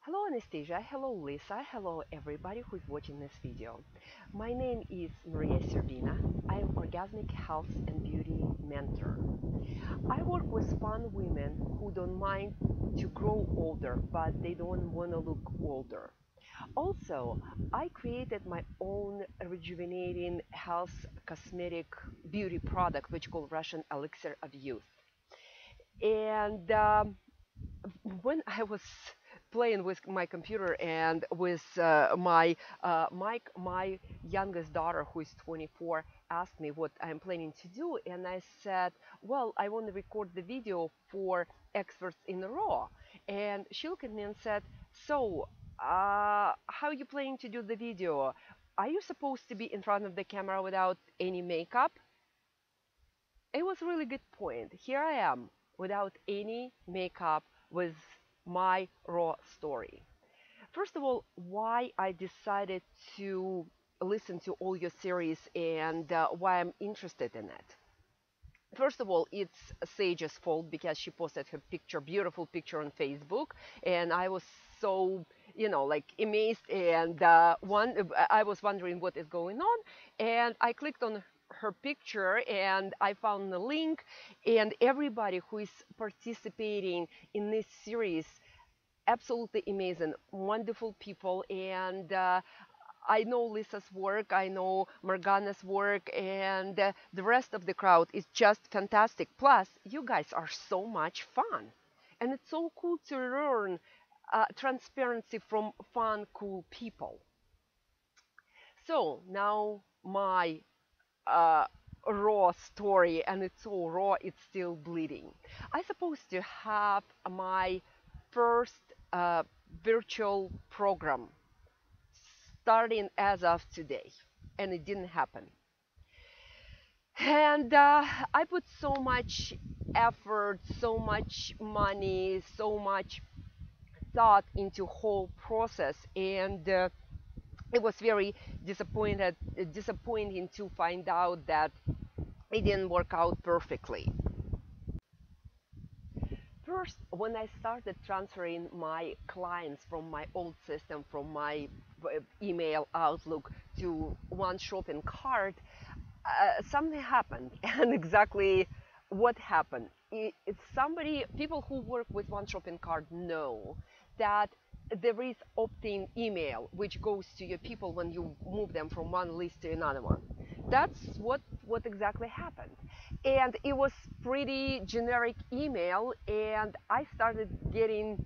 Hello Anastasia, hello Lisa, hello everybody who's watching this video. My name is Maria Servina. I am Orgasmic Health and Beauty Mentor. I work with fun women who don't mind to grow older, but they don't want to look older. Also, I created my own rejuvenating health cosmetic beauty product, which is called Russian Elixir of Youth. And when I was playing with my computer and with my youngest daughter, who is 24, asked me what I'm planning to do, and I said, "Well, I want to record the video for experts in Raw." And she looked at me and said, "So, how are you planning to do the video? Are you supposed to be in front of the camera without any makeup?" It was a really good point. Here I am without any makeup with my raw story. First of all, why I decided to listen to all your series and why I'm interested in it. First of all, it's Sage's fault because she posted her picture, beautiful picture on Facebook, and I was so, like amazed and I was wondering what is going on, and I clicked on her picture and I found the link, and everybody who is participating in this series, absolutely amazing, wonderful people, and I know Lisa's work, I know Morgana's work, and the rest of the crowd is just fantastic. Plus, you guys are so much fun. And it's so cool to learn transparency from fun, cool people. So now my uh, raw story, and it's so raw, it's still bleeding. I supposed to have my first uh, virtual program starting as of today, and it didn't happen. And I put so much effort, so much money, so much thought into whole process, and it was very disappointing to find out that it didn't work out perfectly. First, when I started transferring my clients from my old system, from my email Outlook to one shopping cart, something happened. And exactly what happened? It's people who work with one shopping cart know that there is opt-in email which goes to your people when you move them from one list to another one. That's what exactly happened, and it was pretty generic email, and I started getting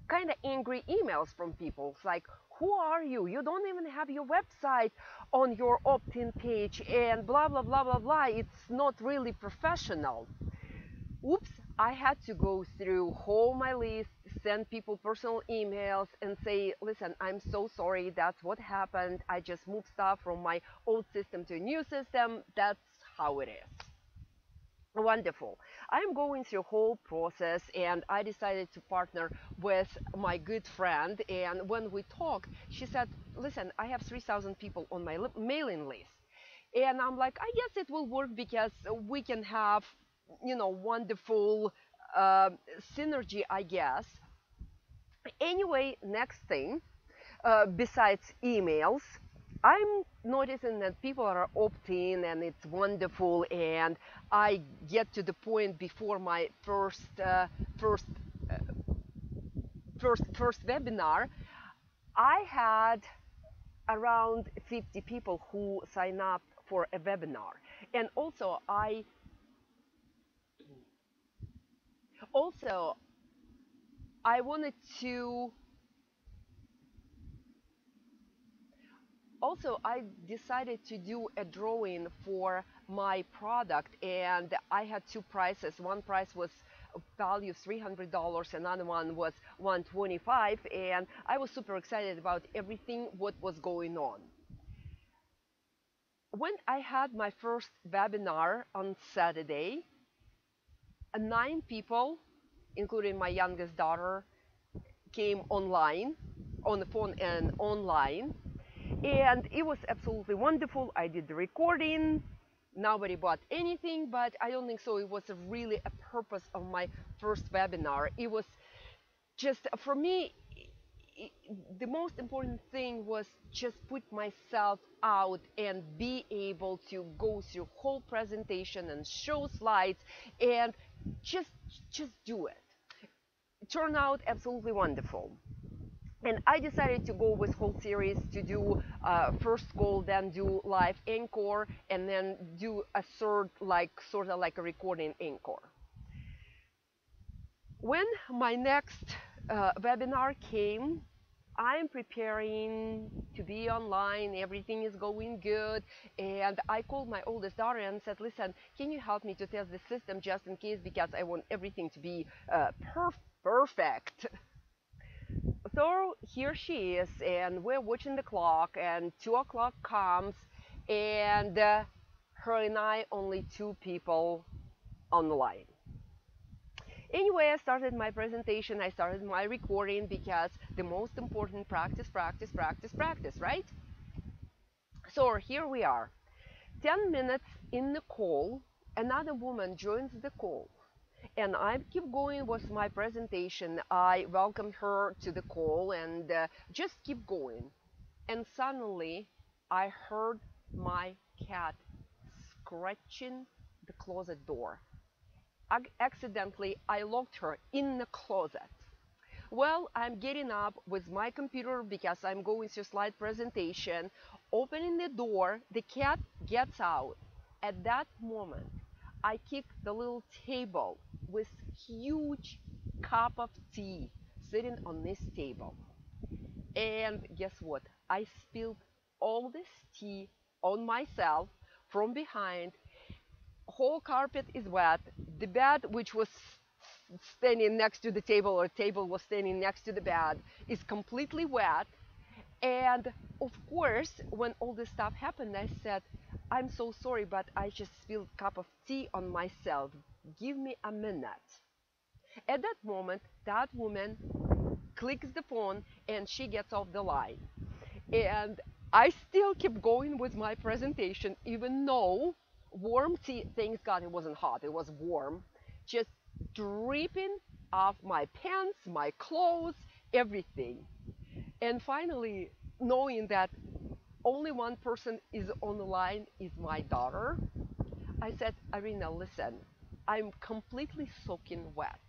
kind of angry emails from people. It's like, who are you? You don't even have your website on your opt-in page, and blah blah blah blah blah. It's not really professional. Oops, I had to go through all my list, send people personal emails, and say, listen, I'm so sorry, that's what happened. I just moved stuff from my old system to a new system. That's how it is. Wonderful. I'm going through whole process, and I decided to partner with my good friend. And when we talked, she said, listen, I have 3,000 people on my mailing list. And I'm like, I guess it will work because we can have, wonderful uh, synergy, I guess. Anyway, next thing, besides emails, I'm noticing that people are opting, and it's wonderful, and I get to the point before my first uh, first webinar. I had around 50 people who sign up for a webinar, and also I wanted to also I decided to do a drawing for my product, and I had two prices. One price was value $300, another one was 125, and I was super excited about everything what was going on. When I had my first webinar on Saturday, 9 people, including my youngest daughter, came online, on the phone and online, and it was absolutely wonderful. I did the recording. Nobody bought anything, but I don't think so. It was really a purpose of my first webinar. It was just, for me, i- the most important thing was just put myself out and be able to go through whole presentation and show slides and just just do it. It turned out absolutely wonderful. And I decided to go with whole series to do first call, then do live encore, and then do a third, like sort of like a recording encore. When my next webinar came, I'm preparing to be online, everything is going good, and I called my oldest daughter and said, listen, can you help me to test the system just in case, because I want everything to be perfect. So here she is, and we're watching the clock, and 2 o'clock comes, and her and I, only two people on the line. Anyway, I started my presentation, I started my recording, because the most important, practice, practice, practice, practice, right? So here we are. 10 minutes in the call, another woman joins the call. And I keep going with my presentation. I welcomed her to the call and just keep going. And suddenly I heard my cat scratching the closet door. Accidentally, I locked her in the closet. Well, I'm getting up with my computer because I'm going through slide presentation, opening the door, the cat gets out. At that moment, I kick the little table with huge cup of tea sitting on this table. And guess what? I spilled all this tea on myself from behind. Whole carpet is wet. The bed, which was standing next to the table, or table was standing next to the bed, is completely wet. And of course, when all this stuff happened, I said, I'm so sorry, but I just spilled a cup of tea on myself. Give me a minute. At that moment, that woman clicks the phone and she gets off the line. And I still keep going with my presentation, even though warm tea, thank God it wasn't hot, it was warm, just dripping off my pants, my clothes, everything. And finally, knowing that only one person is on the line is my daughter, I said, Irina, listen, I'm completely soaking wet.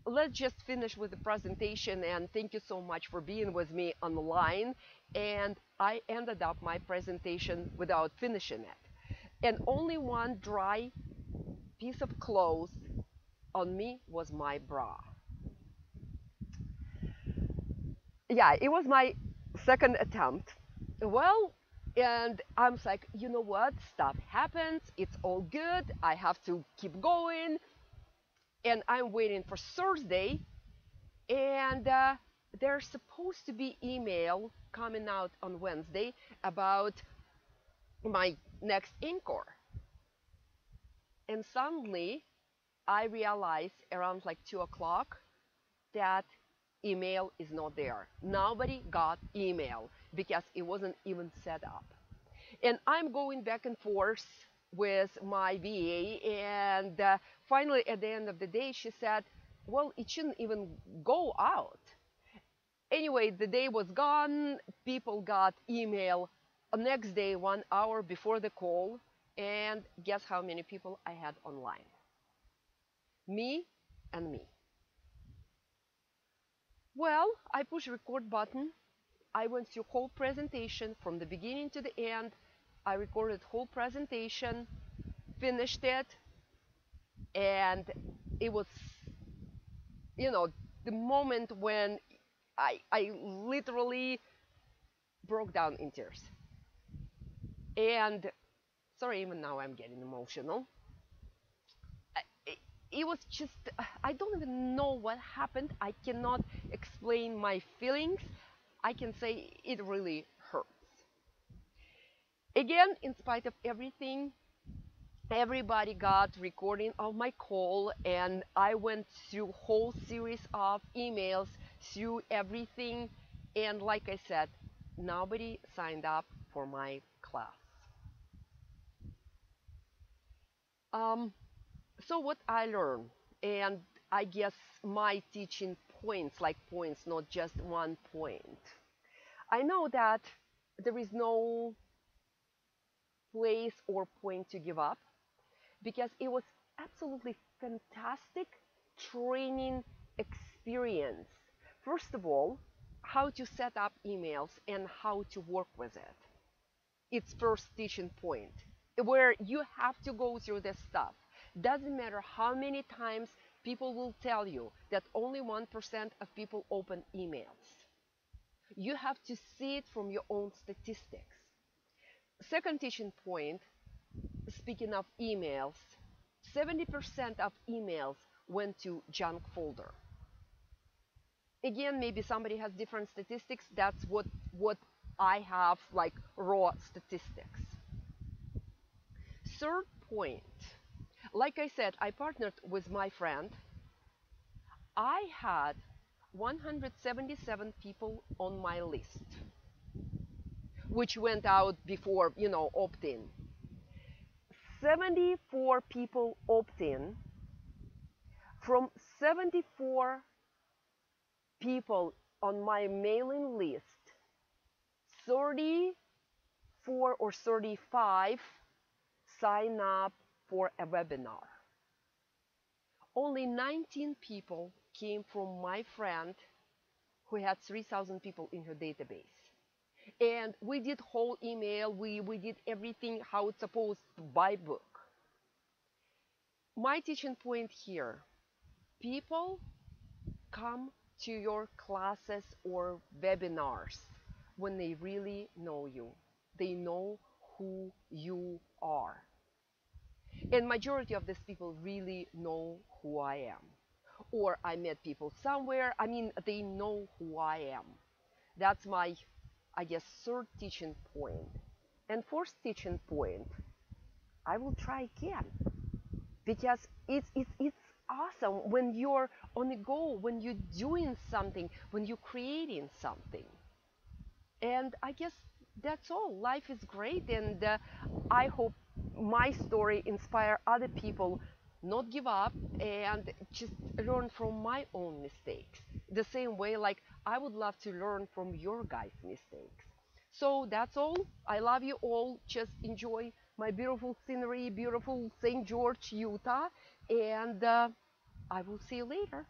Let's just finish with the presentation, and thank you so much for being with me on the line. And I ended up my presentation without finishing it. And only one dry piece of clothes on me was my bra. Yeah, it was my second attempt. Well, and I'm like, you know what? Stuff happens. It's all good. I have to keep going. And I'm waiting for Thursday. And there's supposed to be email coming out on Wednesday about my next encore. And suddenly I realized around like 2 o'clock that email is not there. Nobody got email because it wasn't even set up. And I'm going back and forth with my VA, and finally at the end of the day she said, well, it shouldn't even go out. Anyway, the day was gone. People got email next day, 1 hour before the call, and guess how many people I had online? Me and me. Well, I pushed record button. I went through whole presentation from the beginning to the end. I recorded whole presentation, finished it, and it was, you know, the moment when I literally broke down in tears. And sorry, even now I'm getting emotional. It was just, I don't even know what happened. I cannot explain my feelings. I can say it really hurts. Again, in spite of everything, everybody got recording of my call, and I went through whole series of emails, through everything, and like I said, nobody signed up for my class. So what I learned, and I guess, my teaching points, like points, not just one point. I know that there is no place or point to give up because it was absolutely fantastic training experience. First of all, how to set up emails and how to work with it. It's first teaching point where you have to go through this stuff. Doesn't matter how many times people will tell you that only 1% of people open emails. You have to see it from your own statistics. Second teaching point, speaking of emails, 70% of emails went to junk folder. Again, maybe somebody has different statistics. That's what I have, like raw statistics. Third point, like I said, I partnered with my friend. I had 177 people on my list, which went out before, opt-in. 74 people opt-in. From 74 people on my mailing list, 34 or 35 sign up for a webinar. Only 19 people came from my friend who had 3,000 people in her database. And we did whole email, we did everything how it's supposed to by book. My teaching point here, people come to your classes or webinars when they really know you. They know who you are. And majority of these people really know who I am. Or I met people somewhere. I mean, they know who I am. That's my, I guess, third teaching point. And fourth teaching point, I will try again. Because it's awesome when you're on a goal, when you're doing something, when you're creating something. And I guess that's all. Life is great, and I hope my story inspire other people not give up and just learn from my own mistakes. The same way, like I would love to learn from your guys' mistakes. So that's all. I love you all. Just enjoy my beautiful scenery, beautiful St. George, Utah, and I will see you later.